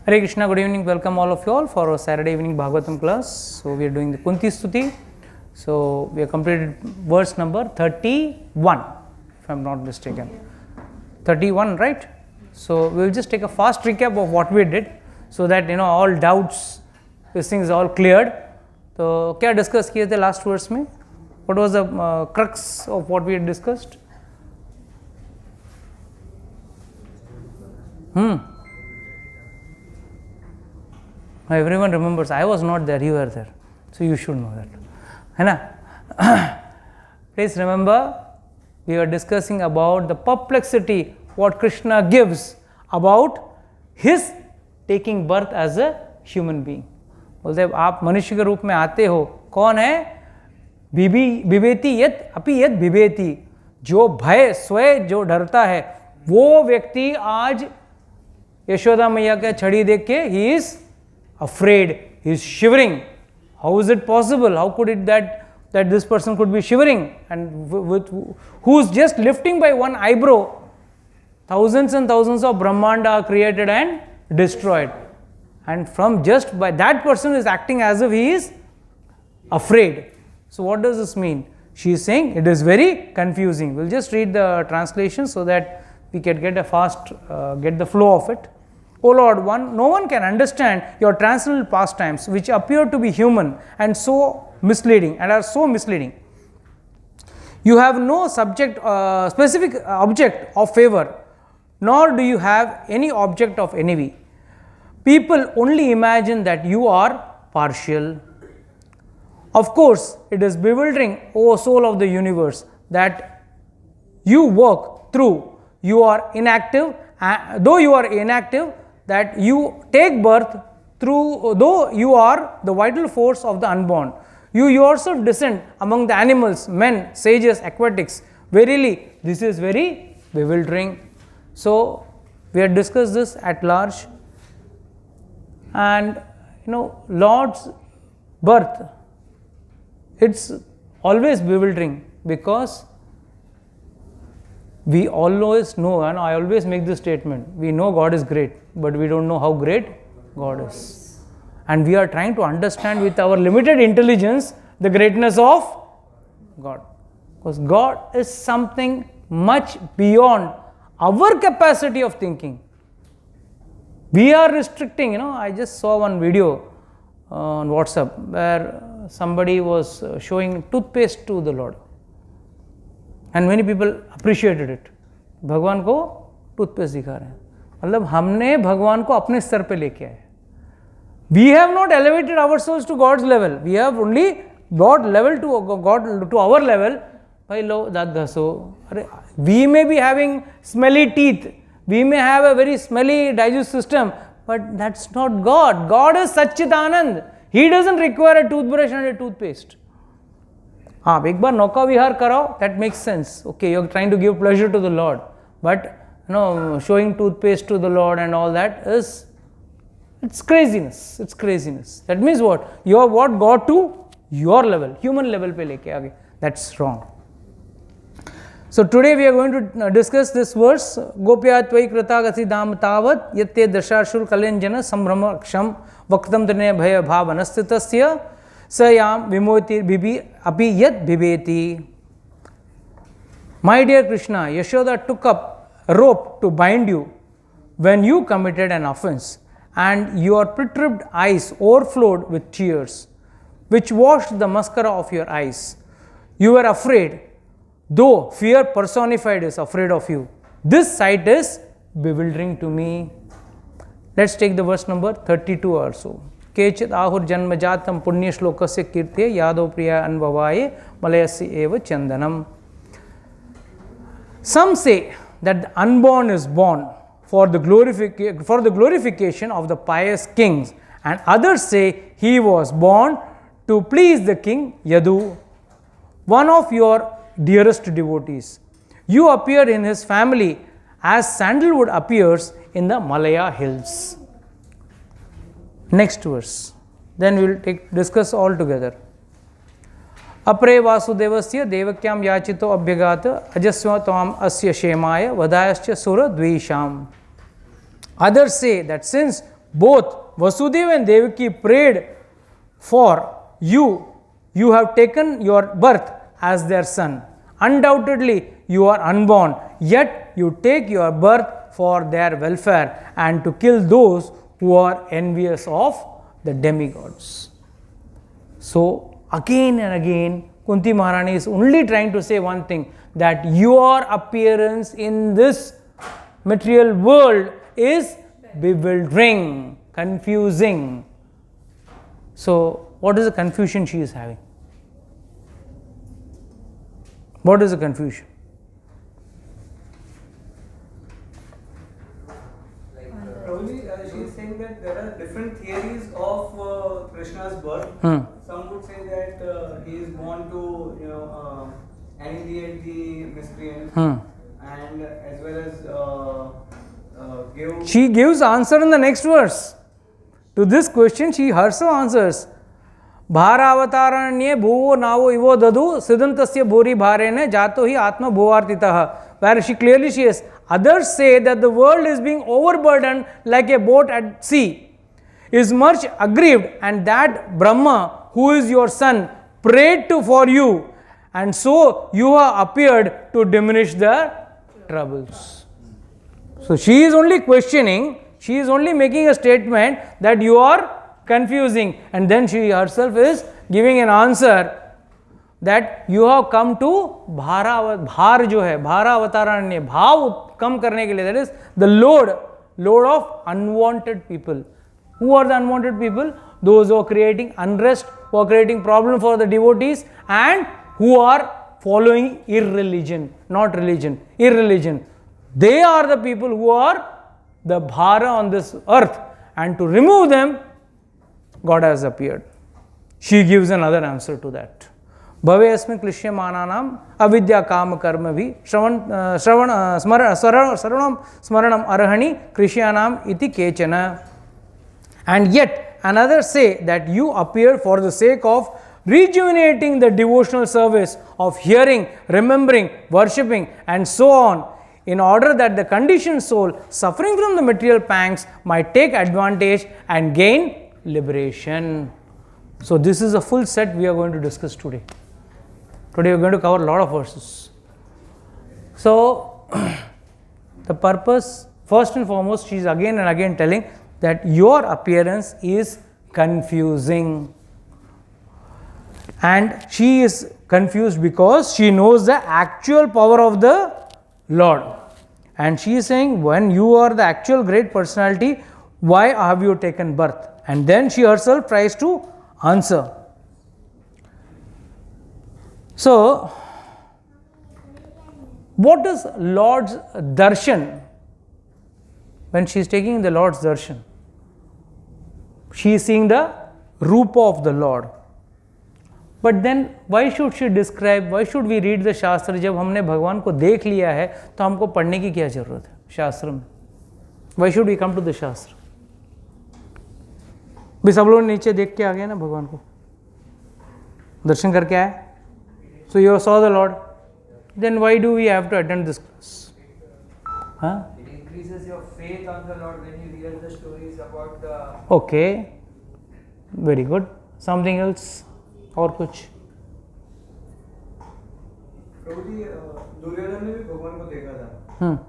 Hare Krishna, good evening, welcome all of you all for our Saturday evening Bhagavatam class. So we are doing the Kunti Stuti. So we have completed verse number 31, if I am not mistaken. 31, right? So we will just take a fast recap of what we did, so that all doubts, these things all cleared. So क्या discuss किए थे last verse में? What was the crux of what we had discussed? Everyone remembers. I was not there, you were there. So you should know that. है ना? Please remember, we were discussing about the perplexity what Krishna gives about his taking birth as a human being. बोलते आप मनुष्य के रूप में आते हो, कौन है? बिबेति यत अपि यत बिबेति, जो भय स्वयं जो डरता है, वो व्यक्ति आज यशोदा मैया का छड़ी देख के he is afraid, he is shivering. How is it possible? How could it that this person could be shivering, and who's just lifting by one eyebrow, thousands and thousands of Brahmanda are created and destroyed, and from just by that person is acting as if he is afraid. So what does this mean? She is saying it is very confusing. We'll just read the translation so that we can get get the flow of it. O Lord, no one can understand your transcendental pastimes, which appear to be human and so misleading and are so misleading. You have no specific object of favor, nor do you have any object of envy. People only imagine that you are partial. Of course, it is bewildering, O soul of the universe, that you work through. You are inactive, though you are inactive, that you take birth through, though you are the vital force of the unborn. You yourself descend among the animals, men, sages, aquatics. Verily, this is very bewildering. So, we have discussed this at large. And, Lord's birth, it's always bewildering, because we always know, and I always make this statement, we know God is great, but we don't know how great God is. And we are trying to understand with our limited intelligence the greatness of God. Because God is something much beyond our capacity of thinking. We are restricting, I just saw one video on WhatsApp where somebody was showing toothpaste to the Lord. And many people appreciated it. भगवान को toothpaste दिखा रहे हैं, मतलब हमने भगवान को अपने स्तर पे लेके आए. We have not elevated ourselves to God's level. We have only brought level to God to our level. भाई लो दांत घसो. We may be having smelly teeth. We may have a very smelly digestive system, but that's not God. God is Satchitanand. He doesn't require a toothbrush and a toothpaste. हाँ, एक बार नौका विहार कराओ, that makes sense. Okay, you're trying to give pleasure to the Lord, but showing toothpaste to the Lord and all that it's craziness. It's craziness. That means what? You have what? God to your level, human level पे लेके आगे. That's wrong. So today we are going to discuss this verse. Gopya tvai kratagati dam tavat yatte dashashur kalenjana sambrama ksham vaktam dane bhaya bhavanasthitasya sayam vimoti bibi api yat bibeti. My dear Krishna, Yashoda took up a rope to bind you when you committed an offense, and your perturbed eyes overflowed with tears, which washed the mascara of your eyes. You were afraid, though fear personified is afraid of you. This sight is bewildering to me. Let's take the verse number 32 or so. केचित् आहुर्जन्मजातं पुण्यश्लोकस्य कीर्त्यै यादव प्रिया अन्ववाये मलयस्य एव चन्दनम्. Some say that the unborn is born for the glorification of the pious kings, and others say he was born to please the king Yadu, one of your dearest devotees. You appear in his family as sandalwood appears in the Malaya hills. Next verse. Then we will discuss all together. Apre Vasudevasya Devakyam Yachito Abhyagata Ajasva Tam Asya Shemaya Vadayascha Sura Dvisham. Others say that since both Vasudeva and Devaki prayed for you. You have taken your birth as their son. Undoubtedly, you are unborn, yet you take your birth for their welfare and to kill those who are envious of the demigods. So, again and again, Kunti Maharani is only trying to say one thing, that your appearance in this material world is bewildering, confusing. So, what is the confusion she is having? What is the confusion? Probably she is saying that there are different theories of Krishna's birth. Some would say that he is born to annihilate the miscreants, and as well as give. She gives answer in the next verse. To this question, she herself answers. Bharaavataranye bhuvo navo ivo dadu siddhantasya bhori bharene jato hi atma bhuvartitaha. Where she clearly says, others say that the world is being overburdened like a boat at sea, is much aggrieved, and that Brahma, who is your son, prayed to for you, and so you have appeared to diminish the troubles. So she is only questioning, she is only making a statement that you are confusing, and then she herself is giving an answer that you have come to bhar jo hai, bhara avataranya, bhav kam karne ke liye, that is the load of unwanted people. Who are the unwanted people? Those who are creating unrest, who are creating problem for the devotees, and who are following irreligion, not religion, irreligion. They are the people who are the bhara on this earth, and to remove them, God has appeared. She gives another answer to that. Bhave asmin klishya mananam avidya kama karma bhi sravanam smaranam arahani krishyanam iti kechana. And yet another say that you appear for the sake of rejuvenating the devotional service of hearing, remembering, worshipping, and so on, in order that the conditioned soul suffering from the material pangs might take advantage and gain liberation. So this is a full set we are going to discuss today. Today we are going to cover a lot of verses. So the purpose, first and foremost, she is again and again telling that your appearance is confusing. And she is confused because she knows the actual power of the Lord. And she is saying, when you are the actual great personality, why have you taken birth? And then she herself tries to answer. So, what is Lord's darshan? When she is taking the Lord's darshan, she is seeing the rupa of the Lord. But then why should she describe, why should we read the Shastra? जब हमने भगवान को देख लिया है तो हमको पढ़ने की क्या जरूरत है शास्त्र में? Why should we come to the Shastra? भी सब लोग नीचे देख के आ गए ना भगवान को, दर्शन करके आए. So you saw the Lord. Then why do we have to attend this class? Huh? It increases your faith on the Lord when you hear the stories about the. Okay, very good. Something else? और कुछ? प्रभु जी, दुर्योधन ने भी भगवान को देखा था.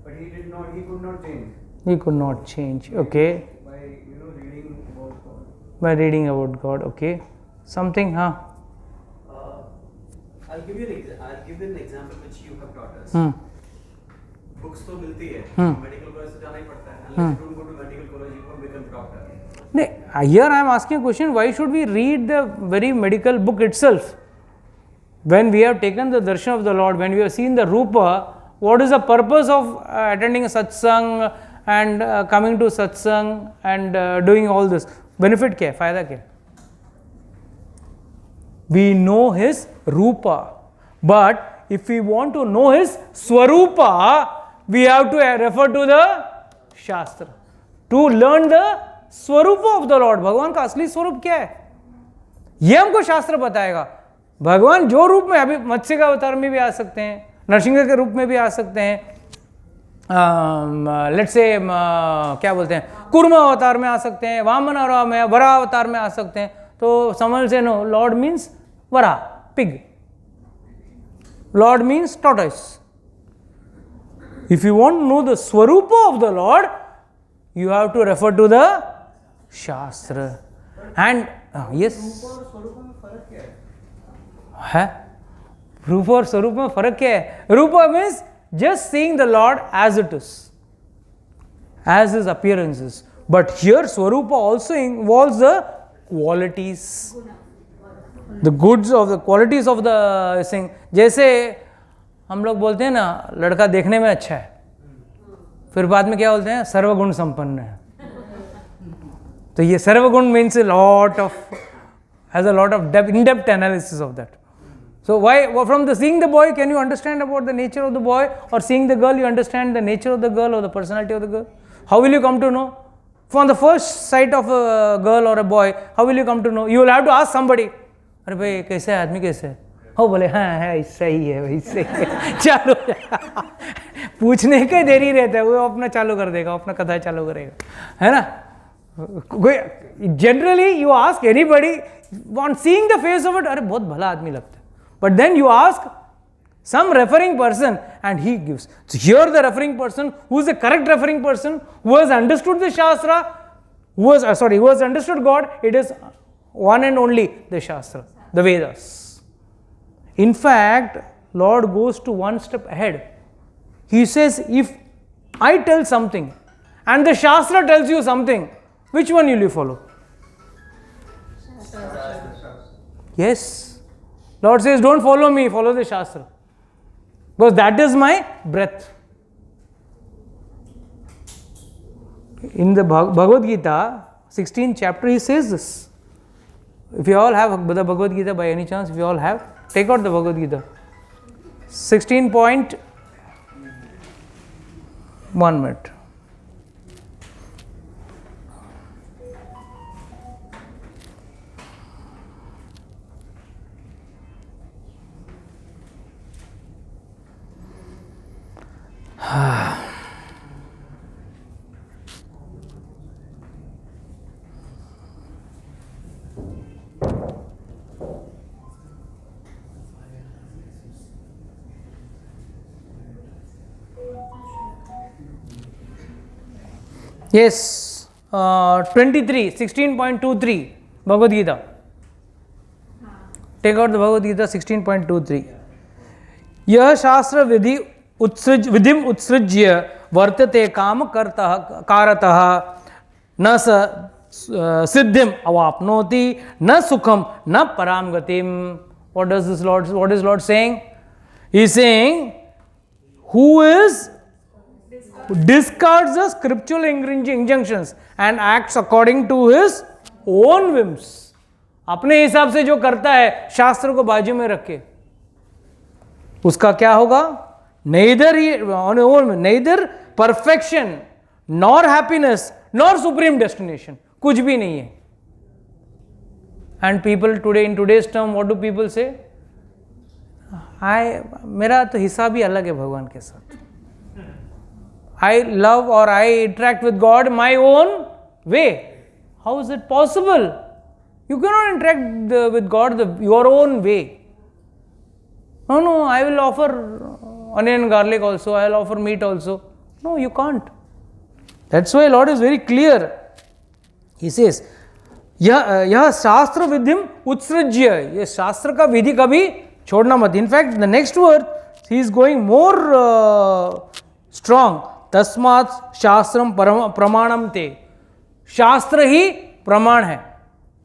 But he could not change. He could not change. Okay. By reading about God. By reading about God. Okay. Something, huh? I'll give you an example which you have taught us. Books तो मिलती है, medical college से जाना ही पड़ता है. Unless you don't go to medical college, you won't become doctor. Here I am asking a question, why should we read the very medical book itself? When we have taken the darshan of the Lord, when we have seen the rupa, what is the purpose of attending a satsang and coming to satsang and doing all this? Benefit क्या है, फायदा क्या है? We know his rupa, but if we want to know his swarupa, we have to refer to the Shastra to learn the स्वरूप of the Lord. भगवान का असली स्वरूप क्या है ये हमको शास्त्र बताएगा. भगवान जो रूप में, अभी मत्स्य का अवतार में भी आ सकते हैं, नरसिंह के रूप में भी आ सकते हैं, लेट्स से क्या बोलते हैं, कुर्म अवतार में आ सकते हैं, वामन और में वरा अवतार में आ सकते हैं. तो समझ से नो, लॉर्ड मीन्स वरा, pig. Lord means tortoise. If you want to know the swarupa of the Lord, you have to refer to the Shastra. And yes. रूप और स्वरूप में फर्क क्या है? रूप और स्वरूप में फर्क क्या है? रूपा means just seeing the Lord as it is, as his appearances. But here Swarupa also involves the qualities, the goods of the qualities of the thing. जैसे हम लोग बोलते हैं ना, लड़का देखने में अच्छा है, फिर बाद में क्या बोलते हैं, सर्वगुण संपन्न है. तो ये सर्वगुण means a lot of, has a lot of depth, in-depth analysis of that. So why, from the seeing the boy, can you understand about the nature of the boy, or seeing the girl, you understand the nature of the girl or the personality of the girl? How will you come to know? From the first sight of a girl or a boy, how will you come to know? You will have to ask somebody. अरे भाई कैसे है आदमी, कैसे है? हो बोले हाँ है, सही है भाई, सही है. चालू पूछने के देरी रहता है, वो अपना चालू कर देगा, अपना कथा चालू करेगा, है ना. Generally you ask anybody, on seeing the face of it, अरे बहुत भला आदमी लगता है. But then you ask some referring person and he gives. So here the referring person, who is the correct referring person, who has understood the Shastra, who has understood God, it is one and only the Shastra, the Vedas. In fact, Lord goes to one step ahead. He says, if I tell something and the Shastra tells you something, which one will you follow? Yes. Lord says, don't follow me, follow the Shastra. Because that is my breath. In the Bhagavad Gita, 16th chapter, he says this. If you all have the Bhagavad Gita by any chance, if you all have, take out the Bhagavad Gita. 16.1 minute. Yes, 23, 16.23 Bhagavad Gita. Take out the Bhagavad Gita 16.23. यह शास्त्र विधिम उत्सृज्य वर्तते काम कारतः न सिद्धिम अवाप्नोति न सुखम न पराम गतिम. What is Lord saying? He is saying, who discards the scriptural injunctions and acts according to his own whims. अपने हिसाब से जो करता है, शास्त्र को बाजू में रख के, उसका क्या होगा? neither perfection nor happiness nor supreme destination. कुछ भी नहीं है. And people today, in today's term, what do people say? मेरा तो हिसाब ही अलग है भगवान के साथ. I love or I interact with God my own way. How is it possible? You cannot interact with God your own way. No, I will offer onion and garlic also, I will offer meat also. No, you can't. That's why Lord is very clear. He says, यह शास्त्र विधिम उत्सृज्य, ये शास्त्र का विधि कभी छोड़ना मत. In fact, the next word, he is going more strong. तस्मात् शास्त्रम प्रमाणम ते. शास्त्र ही प्रमाण है.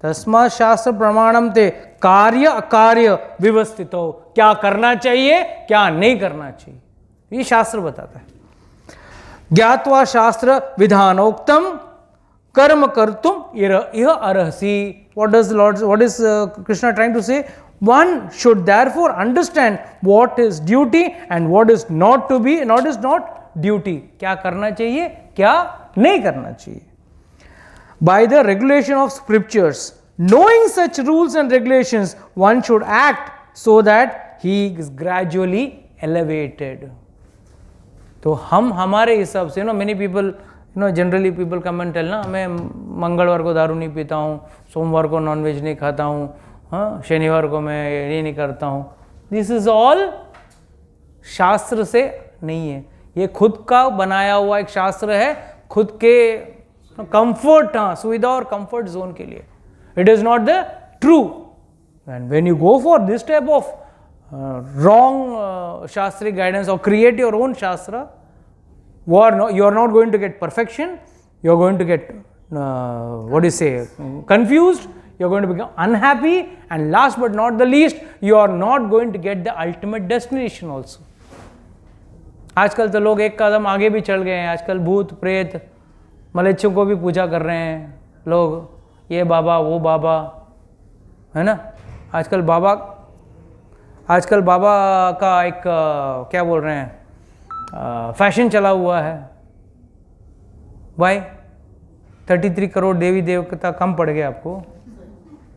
तस्मात् शास्त्र प्रमाणम ते कार्य अकार्य व्यवस्थित हो. क्या करना चाहिए, क्या नहीं करना चाहिए, ये शास्त्र बताता है. ज्ञात्वा शास्त्र विधानोक्तम कर्म कर्तुम इह अर्हसि. What is Krishna trying to say? One should therefore understand what is duty and what is not to be, and what is not duty. क्या करना चाहिए, क्या नहीं करना चाहिए. By the regulation of scriptures, knowing such rules and regulations, one should act so that he is gradually elevated. तो हम हमारे हिसाब से many people generally people come and tell ना, मैं मंगलवार को दारू नहीं पीता हूँ, सोमवार को नॉनवेज नहीं खाता हूँ, हाँ, शनिवार को मैं ये नहीं करता हूँ. दिस इज ऑल शास्त्र से नहीं है, ये खुद का बनाया हुआ एक शास्त्र है, खुद के कंफर्ट, हाँ, सुविधा और कंफर्ट जोन के लिए. It is not the true. And when you go for this type of wrong shastric guidance or create your own shastra, you are not going to get perfection, you are going to get confused, you are going to become unhappy, and last but not the least, you are not going to get the ultimate destination also. आजकल तो लोग एक कदम आगे भी चल गए हैं. आजकल भूत प्रेत मलेच्छों को भी पूजा कर रहे हैं लोग, ये बाबा वो बाबा, है ना. आजकल बाबा का एक क्या बोल रहे हैं, फैशन चला हुआ है. भाई 33 करोड़ देवी देवता कम पड़ गए आपको,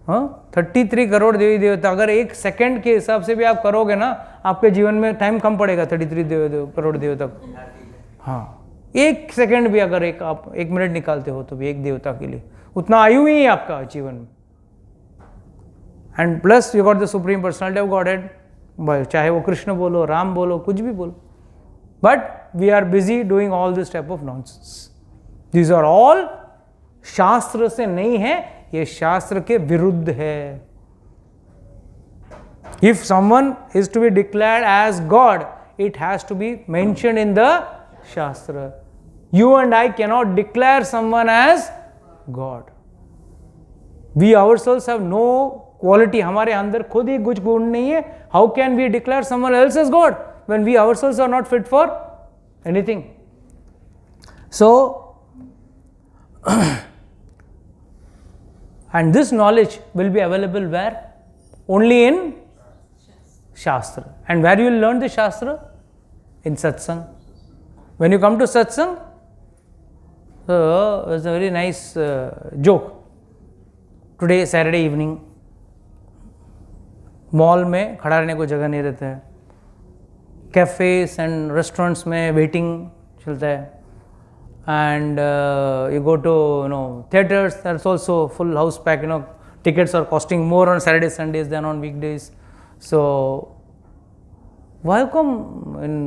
हाँ, 33 करोड़ देवी देवता. अगर एक सेकंड के हिसाब से भी आप करोगे ना, आपके जीवन में टाइम कम पड़ेगा 33 करोड़ देवता. हाँ, एक सेकंड भी अगर आप 1 मिनट निकालते हो तो भी एक देवता के लिए उतना आयु ही है आपका जीवन में. And plus you got the supreme personality of godhead, चाहे वो कृष्ण बोलो, राम बोलो, कुछ भी बोलो. But we are busy doing all this type of nonsense. These are all शास्त्र से नहीं है, ये शास्त्र के विरुद्ध है. If someone is to be declared as God, it has to be mentioned in the shastra. You and I cannot declare someone as God. We ourselves have no quality, हमारे अंदर खुद ही कुछ गुण नहीं है. How can we declare someone else as God when we ourselves are not fit for anything. So and this knowledge will be available where? Only in Shastra. And where you will learn the Shastra? In Satsang. When you come to Satsang, it's a very nice joke. Today Saturday evening, mall में खड़ा रहने को जगह नहीं रहता है, cafes and restaurants में waiting चलता है. And you go to theaters, that's also full house pack. Tickets are costing more on Saturdays, Sundays than on weekdays. So why come in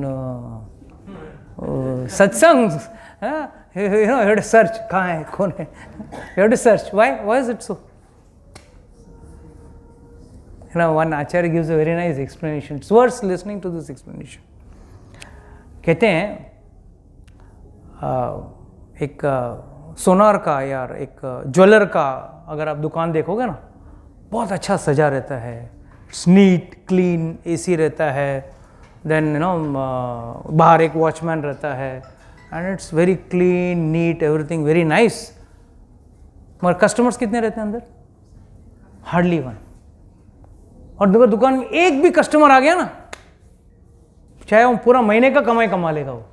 satsangs? You have to search. कहाँ है, कौन है? You have to search. Why is it so? One Acharya gives a very nice explanation. It's worth listening to this explanation. कहते हैं एक सोनार का यार एक ज्वेलर का अगर आप दुकान देखोगे ना, बहुत अच्छा सजा रहता है, इट्स नीट क्लीन, एसी रहता है, देन बाहर एक वॉचमैन रहता है, and it's very clean NEET everything very nice. मगर कस्टमर्स कितने रहते हैं अंदर? Hardly one. और अगर दुकान में एक भी कस्टमर आ गया ना, चाहे वो पूरा महीने का कमाई कमा लेगा. वो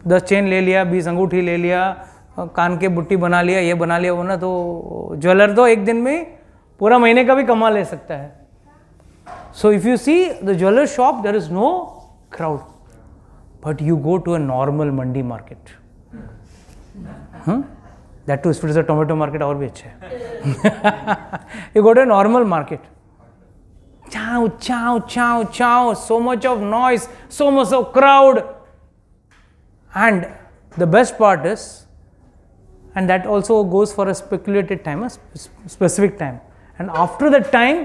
10 चेन ले लिया, 20 अंगूठी ले लिया, कान के बुट्टी बना लिया, ये बना लिया वो ना, तो ज्वेलर तो एक दिन में पूरा महीने का भी कमा ले सकता है. So if you see the jeweller shop, there is no crowd. But you go to a normal mandi market, that too if it is a tomato market और भी अच्छा है. You go to a normal market, chow chow chow chow, so much of noise, so much of crowd. And the best part is, and that also goes for a speculated time, a specific time, and after that time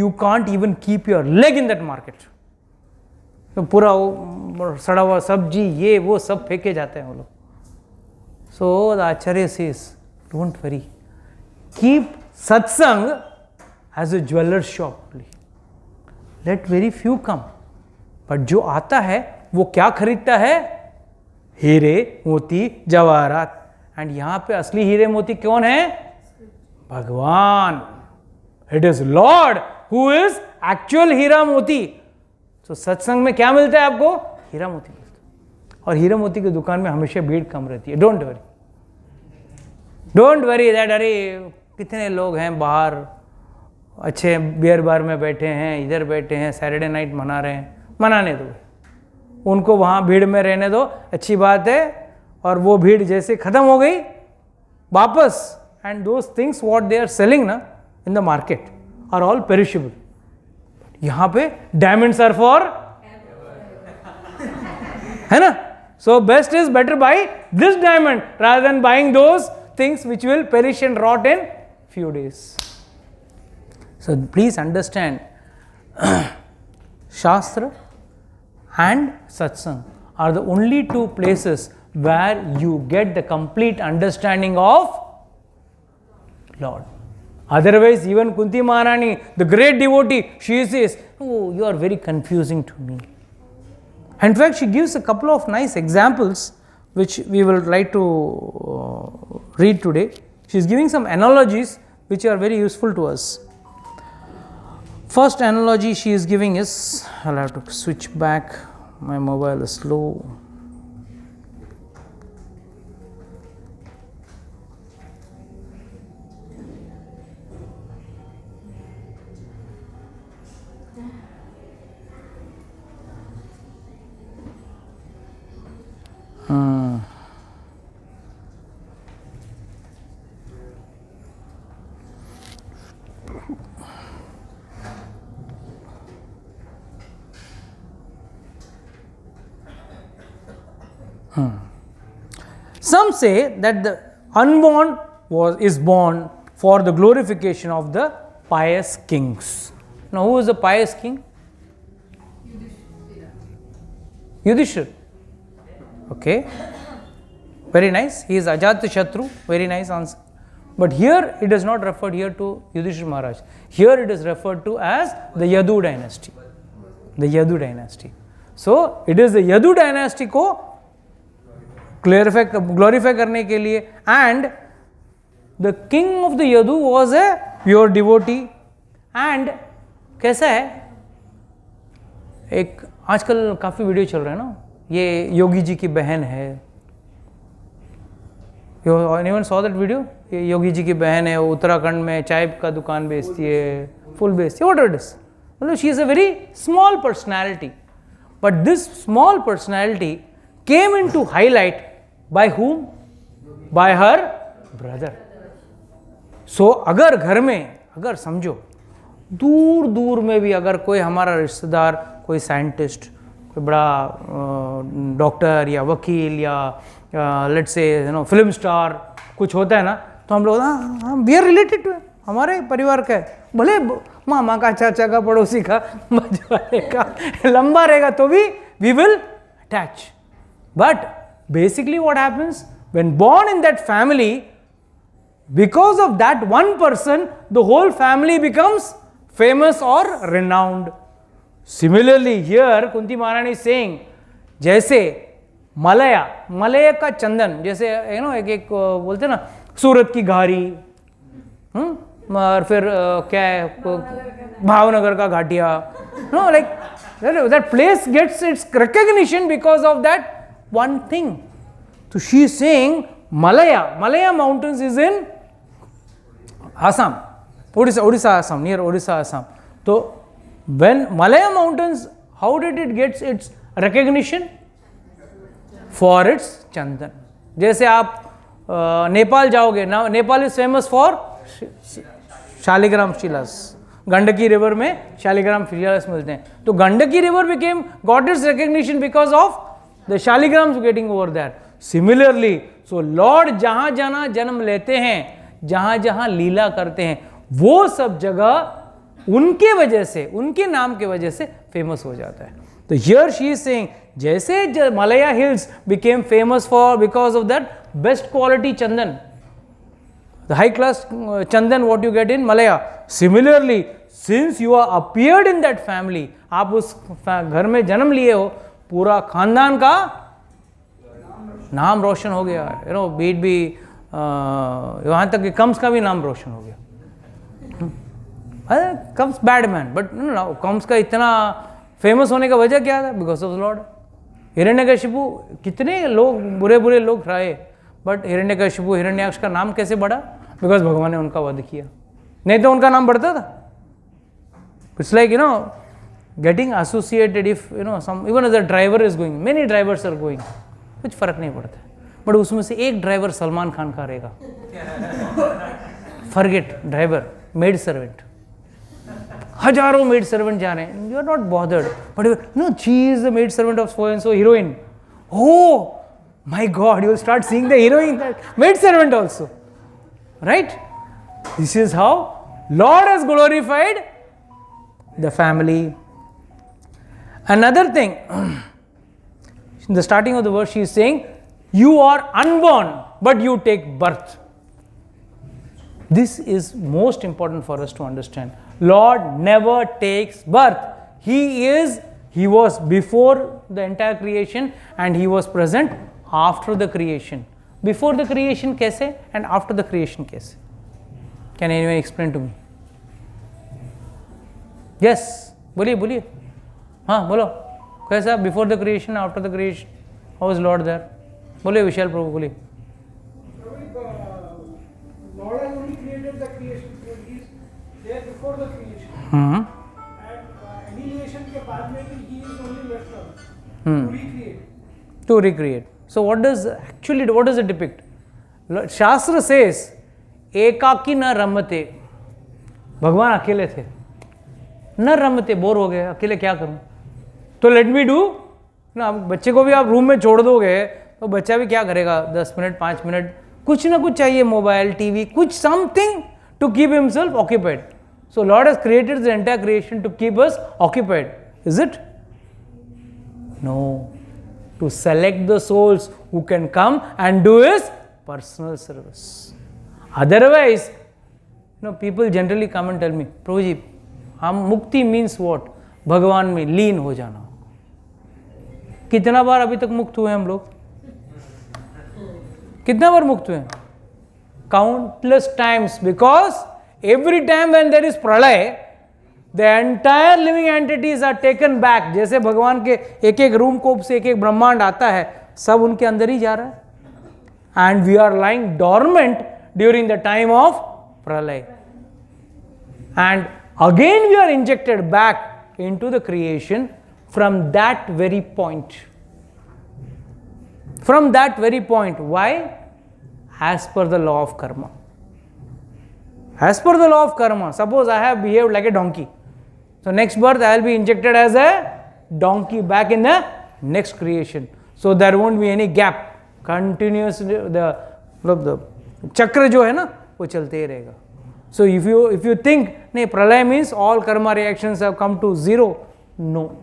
you can't even keep your leg in that market. तो पूरा वो सड़ा हुआ सब्जी ये वो सब फेंके जाते हैं वो लोग. So the Acharya says, don't worry, keep satsang as a jeweler's shop only. Let very few come. But जो आता है वो क्या खरीदता है? हीरे मोती जवाहरात. एंड यहाँ पे असली हीरे मोती कौन है? भगवान. It is Lord who is actual heera moti. तो सत्संग में क्या मिलता है आपको? हीरा मोती मिलता है. और हीरा मोती की दुकान में हमेशा भीड़ कम रहती है. डोंट वरी दैट अरे कितने लोग हैं बाहर अच्छे बियर बार में बैठे हैं, इधर बैठे हैं, सैटरडे नाइट मना रहे हैं. मनाने दो. उनको वहाँ भीड़ में रहने दो, अच्छी बात है। और वो भीड़ जैसे खत्म हो गई वापस, and those things what they are selling ना in the market are all perishable. यहाँ पे डायमंड्स आर फॉर, है ना? So best is better buy this diamond rather than buying those things which will perish and rot in few days. So please understand, Shastra and Satsang are the only two places where you get the complete understanding of Lord. Otherwise, even Kunti Maharani, the great devotee, she says, "Oh, you are very confusing to me." In fact, she gives a couple of nice examples which we will try to read today. She is giving some analogies which are very useful to us. First analogy she is giving is, I'll have to switch back, my mobile is slow. Some say that the unborn is born for the glorification of the pious kings. Now, who is the pious king? Yudhishthira. Okay, very nice. He is Ajatashatru. Very nice answer. But here it is not referred here to Yudhishthira Maharaj. Here it is referred to as the Yadu dynasty. The Yadu dynasty. So it is the Yadu dynasty को glorify करने के लिए, and the king of the Yadu was a pure devotee. And कैसा है, एक आजकल काफी video चल रहा है ना, ये योगी जी की बहन है. Anyone saw that video? ये योगी जी की बहन है, उत्तराखंड में चाय का दुकान बेचती है, फुल बेचती है, whatever it is. मतलब she is a very small personality, but this small personality came into highlight by whom? By her brother. So अगर घर में, अगर समझो दूर दूर में भी अगर कोई हमारा रिश्तेदार, कोई साइंटिस्ट, कोई बड़ा डॉक्टर या वकील या लेट्स से फिल्म स्टार कुछ होता है ना, तो हम लोग हाँ वी आर रिलेटेड टू, हमारे परिवार का है, भले मामा का, चाचा का, पड़ोसी का, बजवाड़े का, लंबा रहेगा तो भी we will attach. But basically what happens when born in that family, because of that one person, the whole family becomes famous or renowned. Similarly here Kunti Maharani is saying, जैसे मलय का चंदन, जैसे एक बोलते ना सूरत की घारी, और फिर क्या है भावनगर का घाटिया, no, like that place gets its recognition because of that one thing. So she is saying Malaya mountains is in Assam, Odisha Assam, near Odisha Assam. So when Malaya mountains, how did it get its recognition? For its chandan. जैसे आप नेपाल जाओगे ना, Nepal is famous for Shaligram shilas. Gandaki river में शालिग्राम शिलास मिलते हैं. तो Gandaki river got its recognition because of the shaligrams getting over there. Similarly, so Lord जहाँ जहाँ जन्म लेते हैं, जहाँ जहाँ लीला करते हैं, वो सब जगह उनके वजह से, उनके नाम के वजह से फेमस हो जाता है. तो here she is saying, जैसे Malaya Hills became famous for because of that best quality chandan, the high class chandan what you get in Malaya. Similarly, since you are appeared in that family, आप उस घर में जन्म लिए हो, पूरा खानदान का नाम रोशन हो गया. बीट भी यहाँ तक कि कम्स का भी नाम रोशन हो गया. Comes bad man, but comes का इतना फेमस होने का वजह क्या था? Because of Lord. हिरण्यकशिपु, कितने लोग बुरे बुरे लोग रहे, बट हिरण्यकशिपु, हिरण्याक्ष का नाम कैसे बढ़ा? बिकॉज भगवान ने उनका वध किया, नहीं तो उनका नाम बढ़ता था. It's like getting associated, if some, even as a driver is going, many drivers are going, कुछ फर्क नहीं पड़ता, बट उसमें से एक ड्राइवर सलमान खान का रहेगा. Forget driver, maid servant. हजारों maid servant जा रहे हैं, you are not bothered, but she is the maid servant of so and so heroine. Oh my God, you will start seeing the heroine, that maid servant also, right? This is how Lord has glorified the family. Another thing, in the starting of the verse, she is saying, you are unborn, but you take birth. This is most important for us to understand. Lord never takes birth. He was before the entire creation and he was present after the creation. Before the creation kaise and after the creation kaise? Can anyone explain to me? Yes, बोलिए. हाँ बोलो, कैसा before the creation, after the creation? How is Lord there? बोलिए विशाल प्रभु बोलिए. Lord has only created the creation, so he is there before the creation. And annihilation के बाद में भी he is only left out to recreate. To recreate. So what does it depict? Shastra says, एकाकी न रमते. भगवान अकेले थे, न रमते, बोर हो गए, अकेले क्या करूं, तो लेट मी डू ना. बच्चे को भी आप रूम में छोड़ दोगे तो बच्चा भी क्या करेगा, 10 मिनट 5 मिनट कुछ ना कुछ चाहिए, मोबाइल, टीवी, कुछ, something to keep himself occupied. So Lord has created the entire creation to keep us occupied. Is it? No. To select the souls who can come and do his personal service. Otherwise people generally come and tell me, Prabhu ji हम मुक्ति means what? भगवान में लीन हो जाना. कितना बार अभी तक मुक्त हुए हम लोग? कितना बार मुक्त हुए? Countless times, because every time when there is pralay, the entire living entities are taken back. जैसे भगवान के एक एक रूम कोप से एक एक ब्रह्मांड आता है, सब उनके अंदर ही जा रहा है. And we are lying dormant during the time of pralay. And again we are injected back into the creation from that very point. From that very point. Why? As per the law of karma. As per the law of karma, suppose I have behaved like a donkey. So next birth I will be injected as a donkey back in the next creation. So there won't be any gap. Continuously the chakra जो है ना वो चलते ही रहेगा. So if you think नहीं pralay means all karma reactions have come to zero, no.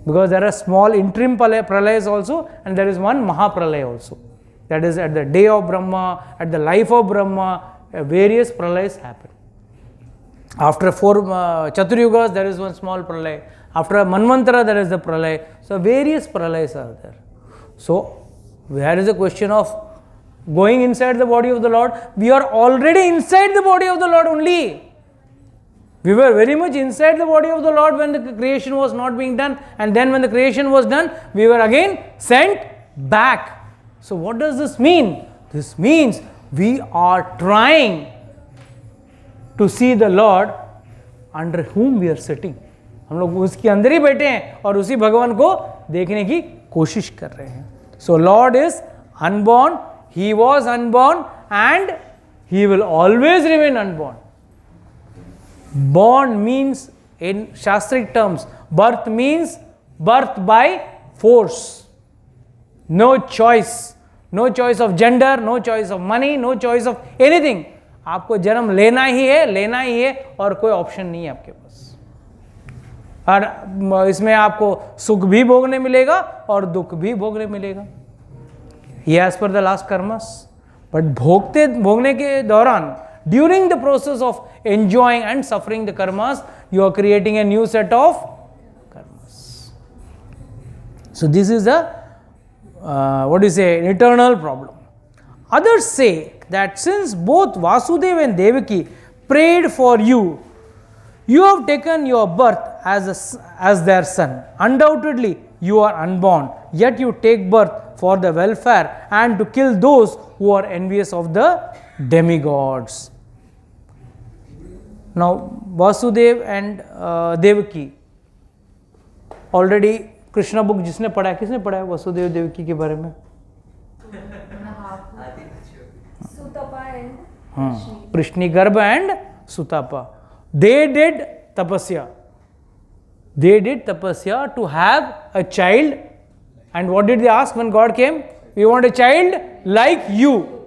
Because there are small interim pralayas also, and there is one Mahapralay also. That is at the day of Brahma, at the life of Brahma, various pralayas happen. After 4 Chaturyugas, there is one small pralay. After Manvantara, there is the pralay. So various pralayas are there. So where is the question of going inside the body of the Lord? We are already inside the body of the Lord only. We were very much inside the body of the Lord when the creation was not being done, and then when the creation was done, we were again sent back. So what does this mean? This means we are trying to see the Lord under whom we are sitting. हम लोग उसके अंदर ही बैठे हैं और उसी भगवान को देखने की कोशिश कर रहे हैं. So Lord is unborn, He was unborn, and He will always remain unborn. Born means, in Shastric terms, birth means birth by force. No choice. No choice of gender, no choice of money, no choice of anything. आपको जन्म लेना ही है और कोई option नहीं है आपके पास. और इसमें आपको सुख भी भोगने मिलेगा और दुख भी भोगने मिलेगा. As per the last karmas. But भोगने के दौरान, during the process of enjoying and suffering the karmas, you are creating a new set of karmas. So this is an eternal problem. Others say that since both Vasudeva and Devaki prayed for you, you have taken your birth as their son. Undoubtedly, you are unborn, yet you take birth for the welfare and to kill those who are envious of the demigods. Now, Vasudeva and Devaki, already Krishna book जिसने पढ़ा है, किसने पढ़ा है वसुदेव देवकी के बारे में? कृष्णी गर्भ and Sutapa, they did tapasya to have a child, and what did they ask when God came? We want a child like you.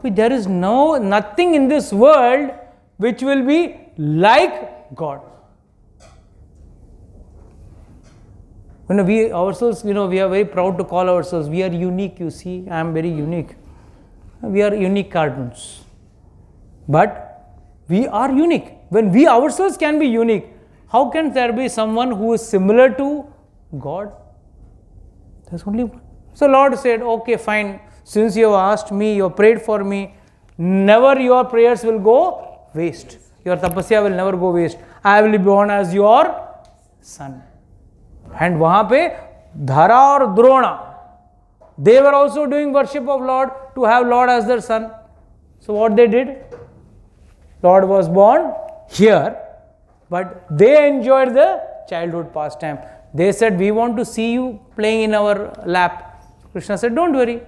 There is nothing in this world which will be like God. We ourselves, we are very proud to call ourselves, we are unique, you see, I am very unique. We are unique cartoons. But we are unique. When we ourselves can be unique, how can there be someone who is similar to God? There's only one. So Lord said, okay, fine. Since you have asked me, you have prayed for me, never your prayers will go waste. Your tapasya will never go waste. I will be born as your son. And वहाँ पे Dhara और Drona, they were also doing worship of Lord to have Lord as their son. So what they did? Lord was born here, but they enjoyed the childhood pastime. They said, we want to see you playing in our lap. Krishna said, don't worry.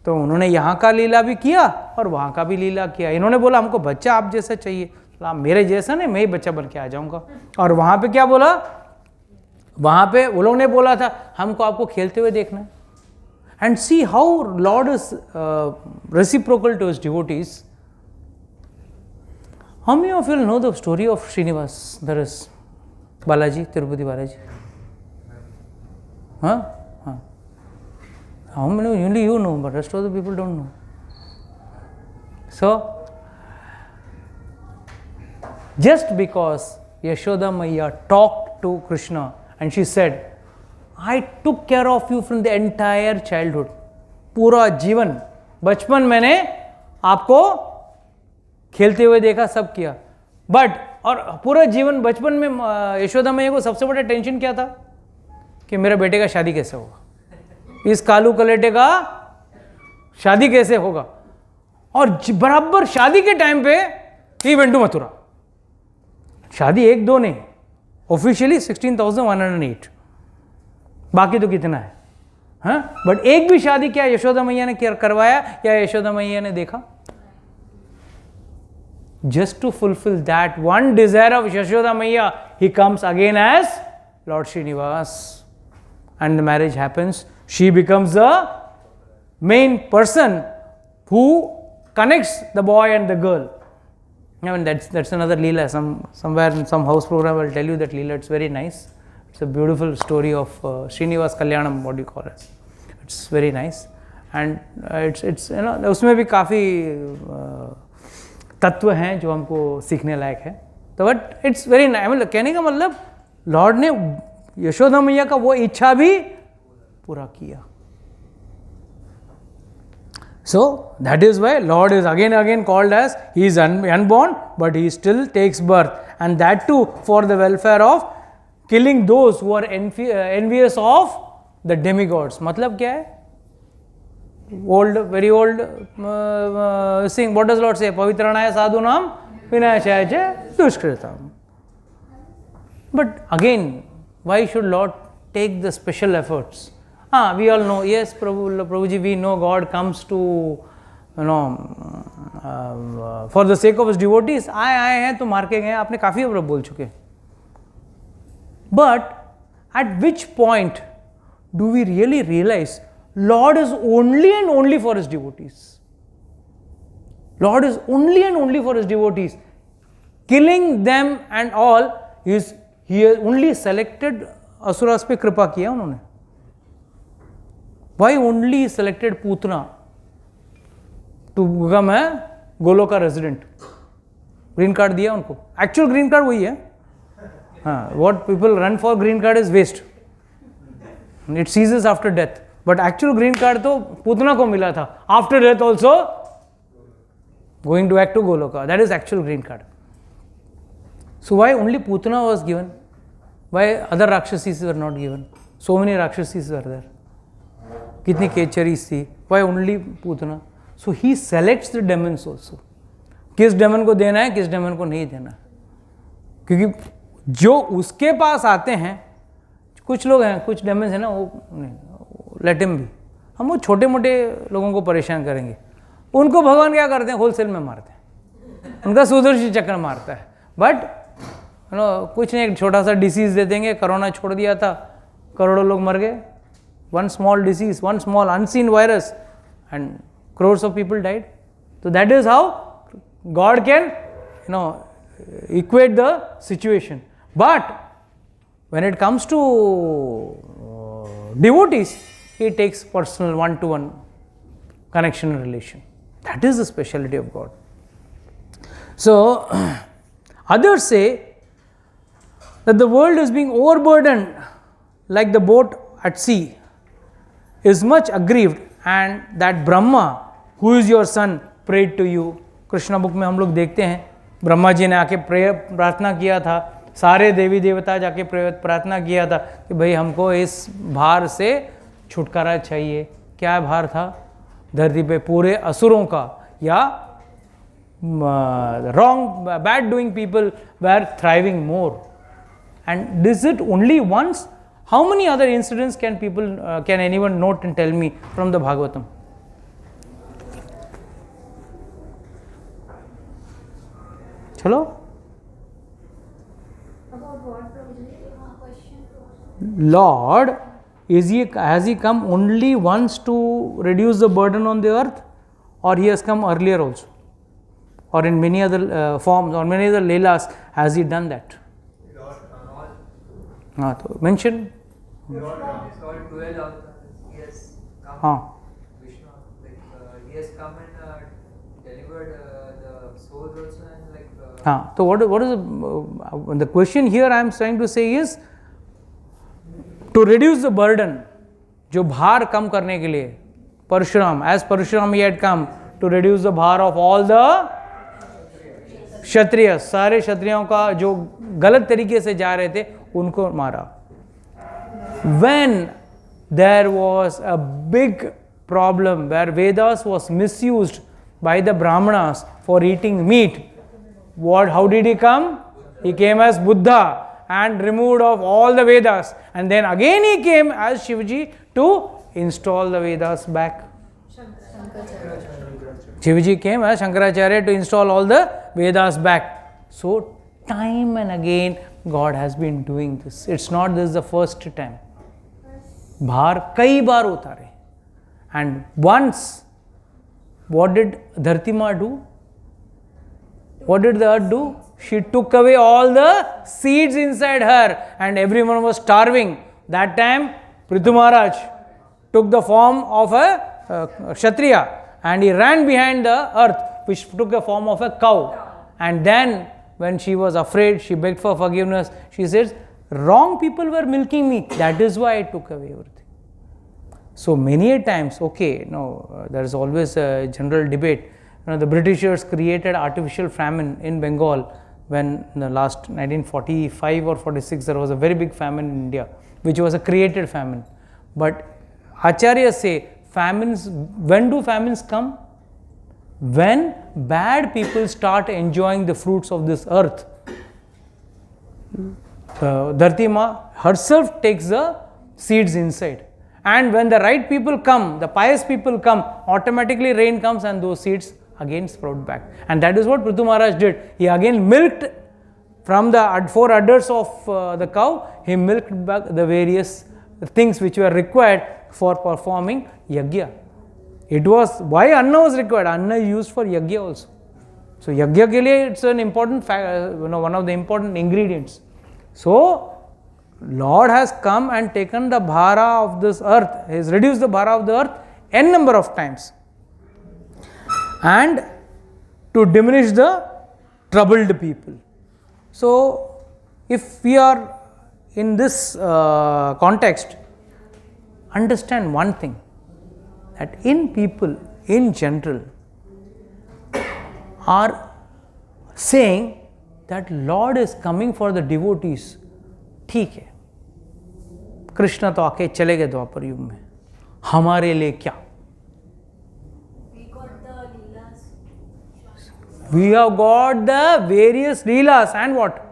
तो उन्होंने यहाँ का लीला भी किया और वहाँ का भी लीला किया. इन्होंने बोला हमको बच्चा आप जैसा चाहिए, आप मेरे जैसा नहीं, मैं ही बच्चा बन के आ जाऊँगा. और वहाँ पे क्या बोला? वहाँ पे वो लोग ने बोला था हमको आपको खेलते हुए देखना है. And see how Lord is reciprocal to his devotees. How many of you know the story of Srinivas? There is Balaji, Tirupati Balaji. Huh? How many? Only you know, but rest of the people don't know. So, just because Yashoda Maiya talked to Krishna and she said, I took care of you from the entire childhood. पूरा जीवन, बचपन मैंने आपको खेलते हुए देखा, सब किया. बट और पूरा जीवन बचपन में यशोदा मैया को सबसे बड़ा टेंशन क्या था कि मेरे बेटे का शादी कैसे होगा, इस कालू कलेटे का शादी कैसे होगा. और बराबर शादी के टाइम पे ही वेंट टू मथुरा. शादी एक दो नहीं, ऑफिशियली 16,108, बाकी तो कितना है. हाँ, बट एक भी शादी क्या यशोदा मैया ने करवाया या यशोदा मैया ने देखा? Just to fulfill that one desire of Yashoda Maiya, he comes again as Lord Srinivas, and the marriage happens. She becomes the main person who connects the boy and the girl. I mean, that's another Leela. Somewhere in some house program, I will tell you that Leela. It's very nice. It's a beautiful story of Srinivas Kalyanam, what do you call it? It's very nice, and it's उसमें भी काफ़ी तत्व हैं जो हमको सीखने लायक है. तो बट इट्स वेरी नाइस. मतलब कहने का मतलब लॉर्ड ने यशोदा मैया का वो इच्छा भी पूरा किया. So that is why Lord is again called as, he is unborn, but he still takes birth, and that too for the welfare of killing those who are envious of the demigods. मतलब क्या है? Very old saying. What does Lord say? Pavitranaya sadhunam vinashaya cha dushkritam. But again, why should Lord take the special efforts? We all know, yes, Prabhuji, we know God comes to, for the sake of his devotees. आए हैं तो मार के गए, आपने काफ़ी अब बोल चुके. But at which point do we really realize Lord is only and only for his devotees? Lord is only and only for his devotees. Killing them and all, he has only selected asuras पे कृपा किया उन्होंने. Why only selected Putna to become a Goloka resident? Green card दिया उनको. Actual green card वही है. What people run for green card is waste. It ceases after death. But actual green card तो Putna को मिला था. After death also going back to Goloka. That is actual green card. So why only Putna was given? Why other Rakshasis were not given? So many Rakshasis were there. कितनी केचरीज थी. Why only Putna? So he selects the demons also. किस daemon को देना है, किस daemon को नहीं देना. क्योंकि जो उसके पास आते हैं कुछ लोग हैं, कुछ डेमन्स हैं ना, वो लेट हिम बी, हम वो छोटे मोटे लोगों को परेशान करेंगे, उनको भगवान क्या करते हैं, होलसेल में मारते हैं, उनका सुदर्शन चक्र मारता है। बट कुछ नहीं, एक छोटा सा डिसीज दे देंगे, कोरोना छोड़ दिया था, करोड़ों लोग मर गए, one small disease, one small unseen virus and crores of people died. So that is how God can equate the situation. But when it comes to devotees, he takes personal one-to-one connection and relation. That is the speciality of God. So others say that the world is being overburdened like the boat at sea, is much aggrieved, and that Brahma, who is your son, prayed to you. Krishna book में हम लोग देखते हैं, ब्रह्मा जी ने आके प्रार्थना किया था, सारे देवी देवता जाके प्रार्थना किया था कि भाई हमको इस भार से छुटकारा चाहिए। क्या भार था? धरती पे पूरे असुरों का, या wrong, bad doing people were thriving more. And is it only once? How many other incidents can people, can anyone note and tell me from the Bhagavatam? Chalo? About what, Prabhuji? Question. Lord, has he come only once to reduce the burden on the earth, or he has come earlier also, or in many other forms, or many other leelas has he done that? Mention. Lord is called 12 avatars. He has come. Krishna, he has come and delivered the souls also, and So what is the question here I am trying to say is to reduce the burden, जो भार कम करने के लिए, Parshuram, as Parshuram he had come to reduce the भार of all the क्षत्रिय, सारे क्षत्रियों का जो गलत तरीके से जा रहे थे उनको मारा. When there was a big problem where Vedas was misused by the Brahmanas for eating meat, how did he come? He came as Buddha and removed of all the Vedas, and then again he came as Shivaji to install the Vedas back. Shivaji came as Shankaracharya to install all the Vedas back. So time and again God has been doing this. It's not this is the first time. भार कई बार उतारे. And once, what did Dharti Ma do? What did the earth do? She took away all the seeds inside her and everyone was starving. That time, Prithu Maharaj took the form of a Kshatriya and he ran behind the earth, which took the form of a cow. And then, when she was afraid, she begged for forgiveness. She says, wrong people were milking me. That is why I took away everything. So many a times, there is always a general debate. The Britishers created artificial famine in Bengal when in the last 1945 or 46 there was a very big famine in India, which was a created famine. But Acharyas say, famines, when do famines come? When bad people start enjoying the fruits of this earth. Dharti Ma herself takes the seeds inside. And when the right people come, the pious people come, automatically rain comes and those seeds again sprout back. And that is what Prithu Maharaj did. He again milked from the 4 udders of the cow, he milked back the various things which were required for performing yajna. It was, why Anna was required? Anna is used for yajna also. So yajna ke liye it's an important one of the important ingredients. So Lord has come and taken the bhara of this earth, he has reduced the bhara of the earth n number of times, and to diminish the troubled people. So if we are in this context, understand one thing, that in people in general are saying that Lord is coming for the devotees. ठीक है, कृष्ण तो आके चले गए द्वापर युग में, हमारे लिए क्या? We have got the various leelas and what?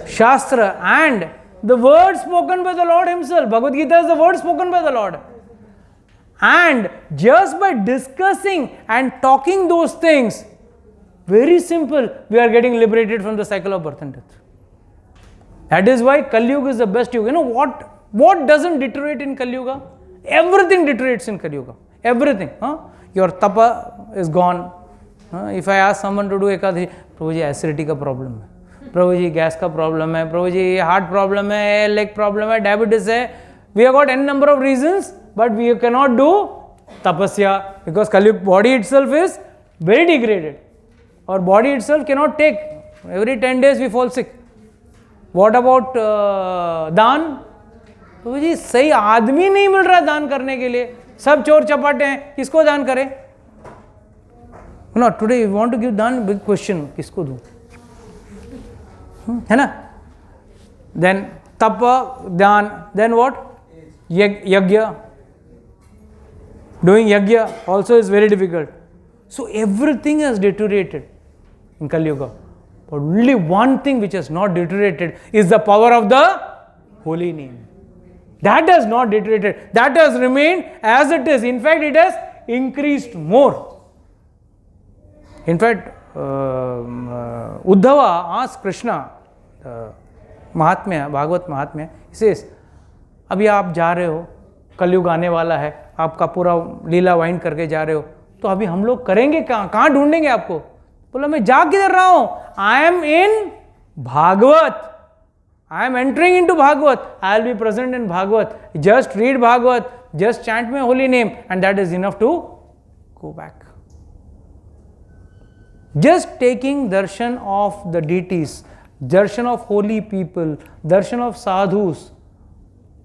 Shastra, and The word spoken by the Lord Himself. Bhagavad Gita is the word spoken by the Lord. And just by discussing and talking those things, very simple, we are getting liberated from the cycle of birth and death. That is why Kali Yuga is the best yuga. You know what doesn't deteriorate in Kali Yuga? Everything deteriorates in Kali Yuga. Everything. Your tapa is gone. If I ask someone to do Ekadashi, Prabhuji, acidity ka problem hai. Prabhuji, gas ka problem hai. Prabhuji, heart problem hai, leg problem hai, diabetes hai. We have got n number of reasons, but we cannot do tapasya because Kali Yuga body itself is very degraded. Our body itself cannot take. Every 10 days we fall sick. What about दान? तो जी सही आदमी नहीं मिल रहा दान करने के लिए, सब चोर चपाटे हैं, किसको दान करें? No, today we want to give दान, big question, किसको दूं? है ना? Then tapa, दान, then what? Yagya. Doing yagya also is very difficult. So everything has deteriorated in Kali Yuga. But only one thing which has not deteriorated is the power of the holy name. That has not deteriorated. That has remained as it is. In fact, it has increased more. In fact, Uddhava asked Krishna, Mahatmya, Bhagavad Mahatmya, he says, अभी आप जा रहे हो, कलयुग आने वाला है, आपका पूरा लीला वाइंड करके जा रहे हो, तो अभी हम लोग करेंगे कहाँ ढूंढेंगे आपको? बोला मैं जा किधर रहा हूं? I am in Bhagwat. I am entering into Bhagavad. I will be present in Bhagavad. Just read Bhagavad, just chant my holy name, and that is enough to go back. Just taking darshan of the deities, darshan of holy people, darshan of sadhus,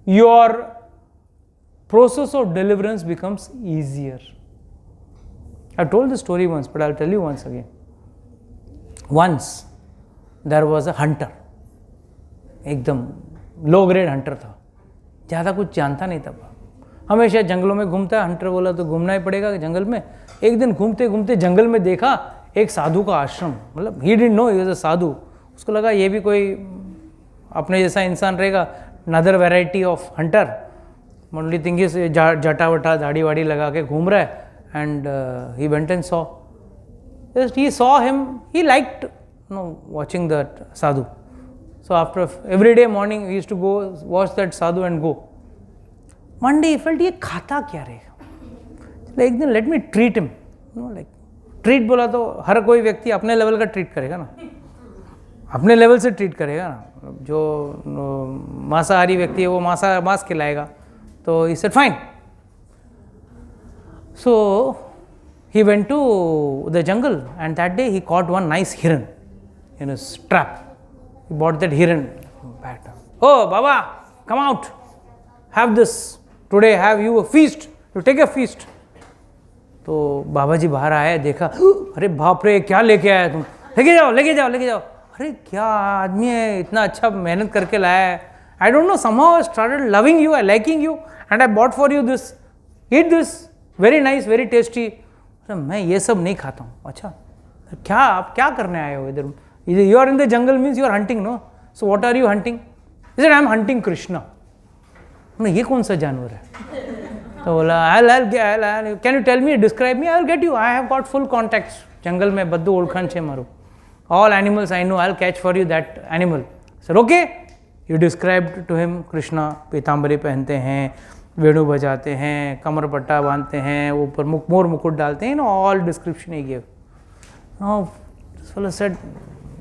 your process of deliverance becomes easier. I told the story once, but I will tell you once again. Once there was a hunter. एकदम low grade Hunter था, ज़्यादा कुछ जानता नहीं था, हमेशा जंगलों में घूमता है. हंटर बोला तो घूमना ही पड़ेगा जंगल में. एक दिन घूमते घूमते जंगल में देखा एक साधु का आश्रम. मतलब he didn't know he was a sadhu. उसको लगा ये भी कोई अपने जैसा इंसान रहेगा, नदर variety of Hunter. Only thing is जटा वटा दाढ़ी वाड़ी लगा के घूम रहा है. And he went and saw, just he saw him, he liked watching that sadhu. So after every day morning we used to go watch that sadhu and go. One day he felt ये खाता क्या रहेगा, एक दिन let me treat him. Like treat बोला तो हर कोई व्यक्ति अपने लेवल का ट्रीट करेगा ना, अपने लेवल से ट्रीट करेगा ना. जो मांसाहारी व्यक्ति है वो मांस खिलाएगा. तो he said fine. So he went to the jungle and that day he caught one nice heron in his trap. He bought that heron. Oh, Baba, come out. Have this. Today have you a feast. You take a feast. तो बाबा जी बाहर आए, देखा, अरे बाप रे क्या लेके आया तुम, लेके जाओ लेके जाओ लेके जाओ. अरे क्या आदमी है, इतना अच्छा मेहनत करके लाया है. I don't know, somehow I started loving you, I liking you and I bought for you this. Eat this. Very nice, very tasty. मैं ये सब नहीं खाता हूँ. अच्छा क्या आप क्या करने आए हो इधर? You are in the jungle means you are hunting, no? So what are you hunting? He said I am hunting Krishna. ये कौन सा जानवर है? तो बोला can you tell me, describe me, I will get you. I have got full contacts. जंगल में बद्दू ओळखान छे मारू. All animals I know, I will catch for you that animal. Said okay. You described to him Krishna, Pitambari पहनते हैं, वेणु बजाते हैं, कमर पट्टा बांधते हैं, ऊपर मोर मुकुट डालते हैं. All description he gave. Now this fellow said,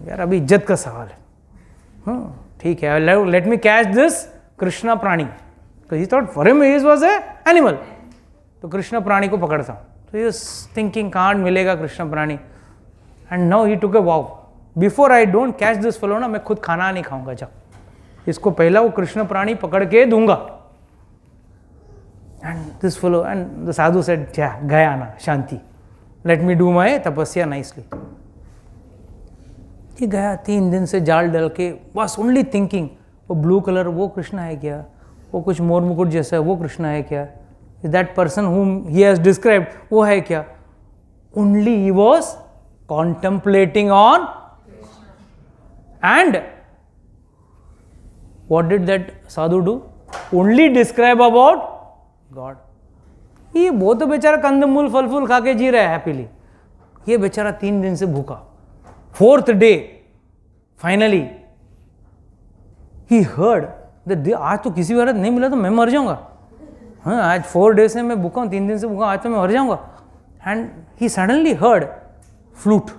यार अभी इज्जत का सवाल है. ठीक है, let me catch this Krishna प्राणी. So he thought for him he was a animal. तो कृष्ण प्राणी को पकड़ता हूँ. So he was thinking कहाँ मिलेगा कृष्ण प्राणी. And now he took a vow. Before I don't catch this fellow ना, मैं खुद खाना नहीं खाऊंगा. जब इसको पहला वो कृष्ण प्राणी पकड़ के दूंगा. And this fellow, and the sadhu said, yeah, गया ना, शांति. Let me do my tapasya nicely. ये गया 3 दिन से जाल डाल के बस ओनली थिंकिंग, वो ब्लू कलर वो कृष्ण है क्या, वो कुछ मोर मुकुट जैसा है वो कृष्ण है क्या, that person whom he has described वो है क्या. Only he was contemplating on and What did that sadhu do? Only describe about God. ये वो तो बेचारा कंदमूल फल फूल खा के जी रहा है हैप्पीली. ये बेचारा 3 दिन से भूखा. 4th day, finally, he heard that आज तो किसी वरत नहीं मिला तो मैं मर जाऊंगा. हाँ, आज 4 days से मैं भूखा हूँ, 3 दिन से भूखा, आज तो मैं मर जाऊंगा. And he suddenly heard flute.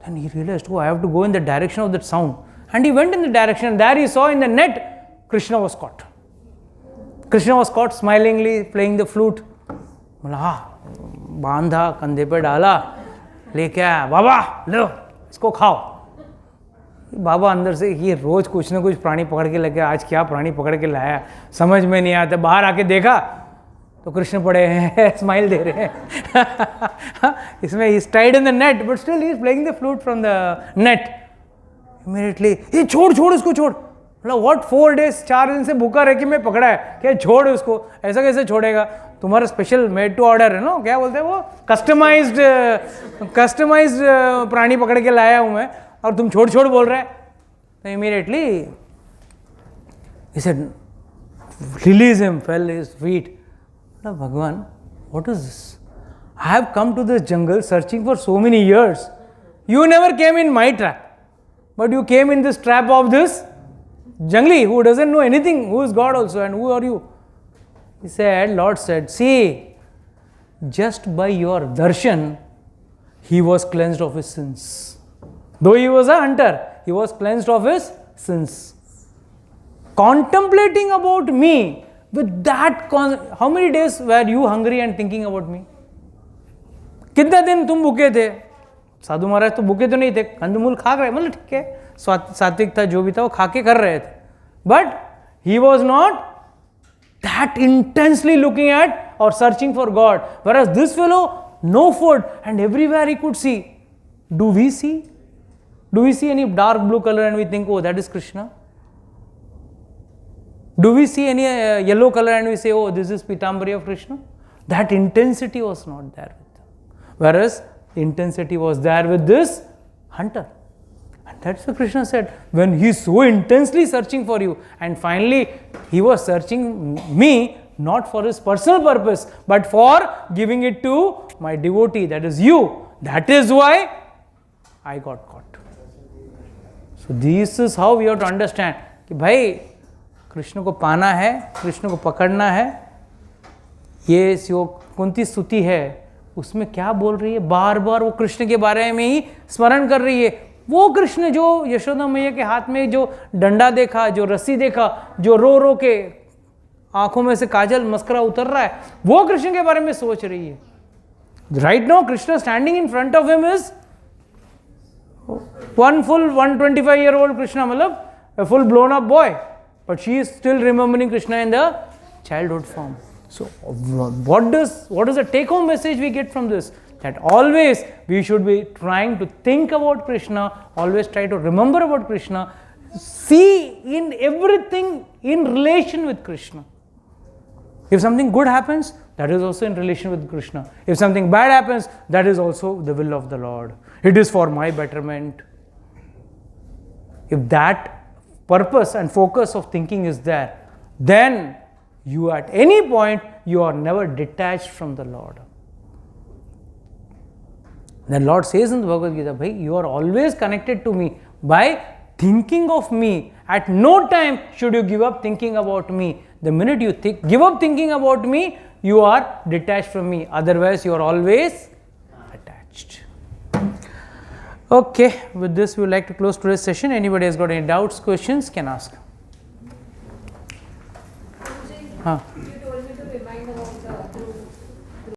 Then he realized, oh, I have to go in the direction of that sound. And he went in the direction, and there he saw in the net, Krishna was caught. Krishna was caught smilingly playing the flute. बोला हाँ, बांधा, कंधे पे डाला, लेके आया, बाबा लो इसको खाओ. बाबा अंदर से ये रोज कुछ ना कुछ प्राणी पकड़ के लेके, आज क्या प्राणी पकड़ के लाया समझ में नहीं आता. बाहर आके देखा तो कृष्ण पड़े हैं, स्माइल दे रहे हैं. इसमें he tied in the net, but still he is playing the flute from the net. Immediately ये छोड़ इसको छोड़. मतलब व्हाट 4 days 4 दिन से भूखा रह के मैं पकड़ा है, क्या छोड़ उसको, ऐसा कैसे छोड़ेगा. तुम्हारा स्पेशल मेड टू ऑर्डर है ना, क्या बोलते हैं वो, कस्टमाइज्ड प्राणी पकड़ के लाया हूं मैं, और तुम छोड़ बोल रहे हैं. तो immediately he said, release him, fell his feet. Bhagwan, what is this? I have come to this jungle searching for so many years. You never came in my trap, but you came in this trap of this jungli who doesn't know anything, who is God also, and who are you? He said, Lord said, see, just by your darshan, he was cleansed of his sins. Though he was a hunter, he was cleansed of his sins. Contemplating about me, with that, how many days were you hungry and thinking about me? कितने दिन तुम भूखे थे? साधु महाराज तो भूखे तो नहीं थे, कंदमूल खा रहे, मतलब ठीक है, सात्विक था, जो भी था वो खा के कर रहे थे. But he was not that intensely looking at or searching for God. Whereas this fellow, no food, and everywhere he could see. Do we see? Do we see any dark blue color and we think, oh, that is Krishna? Do we see any yellow color and we say, oh, this is Pitambari of Krishna? That intensity was not there with them. Whereas intensity was there with this hunter. And that's what Krishna said. When he is so intensely searching for you, and finally he was searching me not for his personal purpose, but for giving it to my devotee, that is you. That is why I got caught. So this is how we have to understand कि भाई कृष्ण को पाना है, कृष्ण को पकड़ना है. ये जो कुंती स्तुति है उसमें क्या बोल रही है, बार बार वो कृष्ण के बारे में ही स्मरण कर रही है. वो कृष्ण जो यशोदा मैया के हाथ में जो डंडा देखा, जो रस्सी देखा, जो रो के आंखों में से काजल मस्करा उतर रहा है, वो कृष्ण के बारे में सोच रही है. Right now Krishna standing in front of him is one full 125-year-old Krishna, मतलब a full blown up boy, but she is still remembering Krishna in the childhood form. So what is the take home message we get from this? That always we should be trying to think about Krishna, always try to remember about Krishna, see in everything in relation with Krishna. If something good happens, that is also in relation with Krishna. If something bad happens, that is also the will of the Lord. It is for my betterment. If that purpose and focus of thinking is there, then you at any point, you are never detached from the Lord. The Lord says in the Bhagavad Gita, Bhai, you are always connected to me by thinking of me. At no time should you give up thinking about me. The minute you give up thinking about me, you are detached from me. Otherwise, you are always attached. Okay, with this, we would like to close today's session. Anybody has got any doubts, questions, can ask. You told me to remind about the